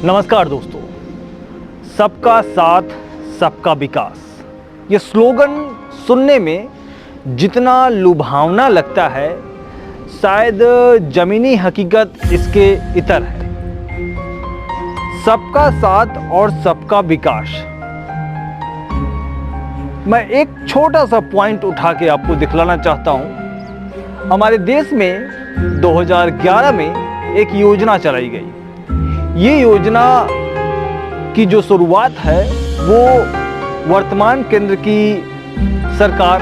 नमस्कार दोस्तों, सबका साथ सबका विकास ये स्लोगन सुनने में जितना लुभावना लगता है, शायद ज़मीनी हकीकत इसके इतर है। सबका साथ और सबका विकास। मैं एक छोटा सा पॉइंट उठा के आपको दिखलाना चाहता हूं। हमारे देश में 2011 में एक योजना चलाई गई। ये योजना की जो शुरुआत है वो वर्तमान केंद्र की सरकार,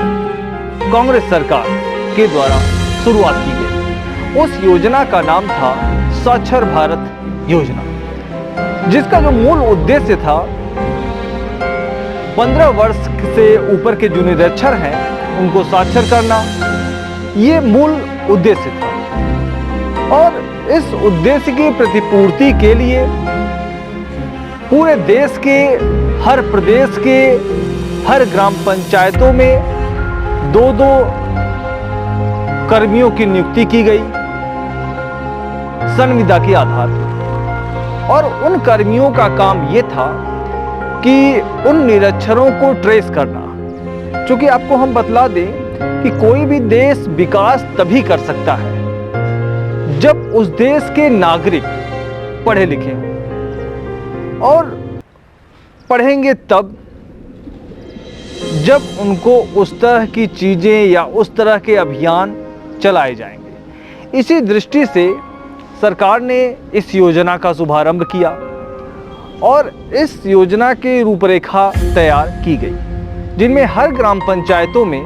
कांग्रेस सरकार के द्वारा शुरुआत की गई। उस योजना का नाम था साक्षर भारत योजना, जिसका जो मूल उद्देश्य था 15 वर्ष से ऊपर के जो निरक्षर हैं उनको साक्षर करना, ये मूल उद्देश्य था। और इस उद्देश्य की प्रतिपूर्ति के लिए पूरे देश के हर प्रदेश के हर ग्राम पंचायतों में 2-2 कर्मियों की नियुक्ति की गई संविदा के आधार पर। और उन कर्मियों का काम यह था कि उन निरक्षरों को ट्रेस करना। क्योंकि आपको हम बतला दें कि कोई भी देश विकास तभी कर सकता है जब उस देश के नागरिक पढ़े लिखे हों। और पढ़ेंगे तब जब उनको उस तरह की चीज़ें या उस तरह के अभियान चलाए जाएंगे। इसी दृष्टि से सरकार ने इस योजना का शुभारंभ किया और इस योजना की रूपरेखा तैयार की गई, जिनमें हर ग्राम पंचायतों में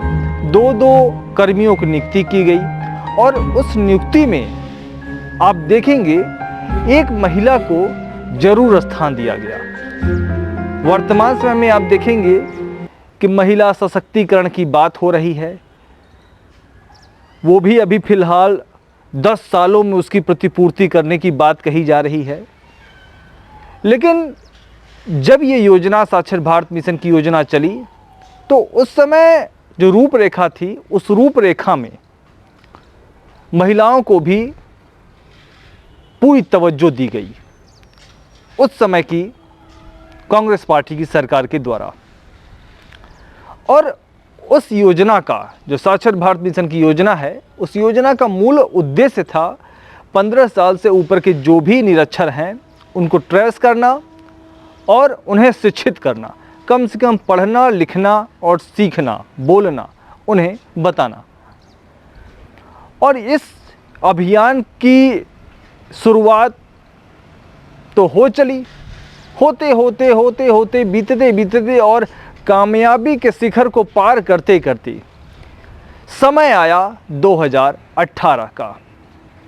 2-2 कर्मियों की नियुक्ति की गई। और उस नियुक्ति में आप देखेंगे एक महिला को जरूर स्थान दिया गया। वर्तमान समय में आप देखेंगे कि महिला सशक्तिकरण की बात हो रही है, वो भी अभी फिलहाल 10 सालों में उसकी प्रतिपूर्ति करने की बात कही जा रही है। लेकिन जब ये योजना साक्षर भारत मिशन की योजना चली तो उस समय जो रूपरेखा थी, उस रूपरेखा में महिलाओं को भी पूरी तवज्जो दी गई उस समय की कांग्रेस पार्टी की सरकार के द्वारा। और उस योजना का, जो साक्षर भारत मिशन की योजना है, उस योजना का मूल उद्देश्य था 15 साल से ऊपर के जो भी निरक्षर हैं उनको ट्रेस करना और उन्हें शिक्षित करना, कम से कम पढ़ना लिखना और सीखना बोलना उन्हें बताना। और इस अभियान की शुरुआत तो हो चली, होते होते होते होते बीतते बीतते और कामयाबी के शिखर को पार करते करते समय आया 2018 का।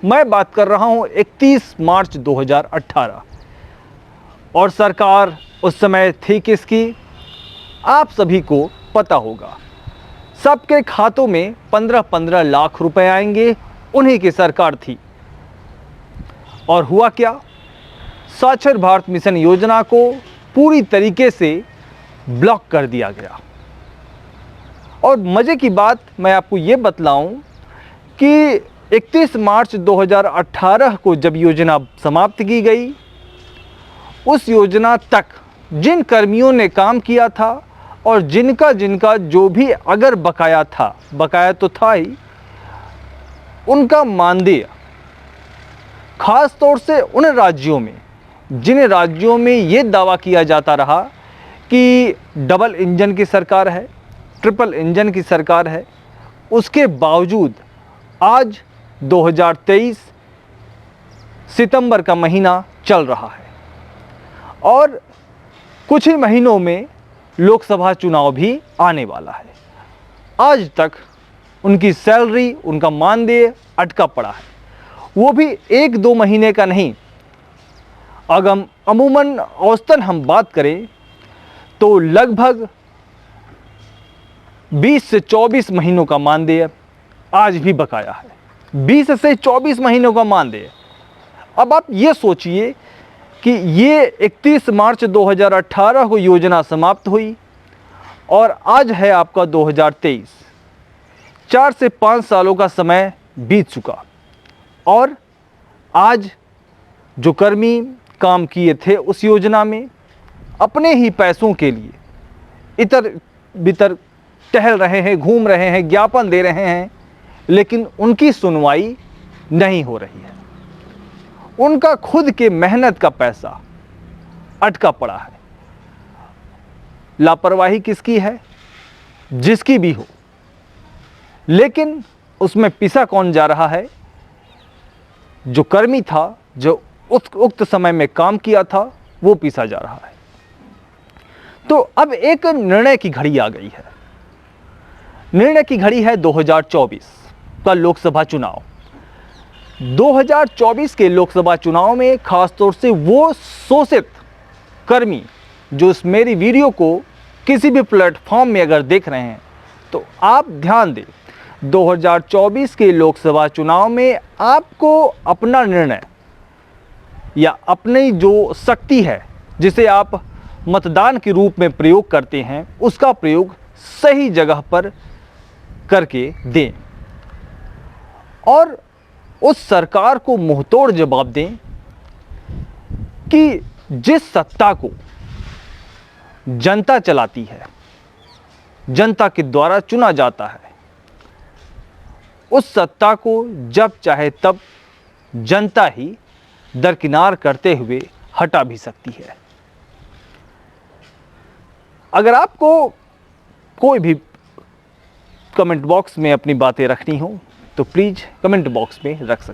मैं बात कर रहा हूं 31 मार्च 2018। और सरकार उस समय थी किसकी, आप सभी को पता होगा। सबके खातों में 15-15 लाख रुपए आएंगे, उन्हीं की सरकार थी। और हुआ क्या, साक्षर भारत मिशन योजना को पूरी तरीके से ब्लॉक कर दिया गया। और मज़े की बात मैं आपको ये बतलाऊं कि 31 मार्च 2018 को जब योजना समाप्त की गई, उस योजना तक जिन कर्मियों ने काम किया था और जिनका जिनका जो भी अगर बकाया था, बकाया तो था ही, उनका मानदेय खास तौर से उन राज्यों में जिन राज्यों में ये दावा किया जाता रहा कि डबल इंजन की सरकार है, ट्रिपल इंजन की सरकार है, उसके बावजूद आज 2023 सितंबर का महीना चल रहा है और कुछ ही महीनों में लोकसभा चुनाव भी आने वाला है। आज तक उनकी सैलरी, उनका मानदेय अटका पड़ा है, वो भी 1-2 महीने का नहीं। अमूमन औसतन हम बात करें तो लगभग 20 से 24 महीनों का मानदेय आज भी बकाया है। 20 से 24 महीनों का मानदेय। अब आप ये सोचिए कि ये 31 मार्च 2018 को योजना समाप्त हुई और आज है आपका 2023। 4 से 5 सालों का समय बीत चुका और आज जो कर्मी काम किए थे उस योजना में, अपने ही पैसों के लिए इधर भीतर टहल रहे हैं, घूम रहे हैं, ज्ञापन दे रहे हैं, लेकिन उनकी सुनवाई नहीं हो रही है। उनका खुद के मेहनत का पैसा अटका पड़ा है। लापरवाही किसकी है? जिसकी भी हो, लेकिन उसमें पिसा कौन जा रहा है? जो कर्मी था, जो उक्त समय में काम किया था, वो पिसा जा रहा है। तो अब एक निर्णय की घड़ी आ गई है। निर्णय की घड़ी है 2024 का लोकसभा चुनाव। 2024 के लोकसभा चुनाव में खासतौर से वो शोषित कर्मी जो इस मेरी वीडियो को किसी भी प्लेटफॉर्म में अगर देख रहे हैं तो आप ध्यान दें, 2024 के लोकसभा चुनाव में आपको अपना निर्णय या अपनी जो शक्ति है जिसे आप मतदान के रूप में प्रयोग करते हैं, उसका प्रयोग सही जगह पर करके दें और उस सरकार को मुंहतोड़ जवाब दें कि जिस सत्ता को जनता चलाती है, जनता के द्वारा चुना जाता है, उस सत्ता को जब चाहे तब जनता ही दरकिनार करते हुए हटा भी सकती है। अगर आपको कोई भी कमेंट बॉक्स में अपनी बातें रखनी हो तो प्लीज़ कमेंट बॉक्स में रख सकते हैं।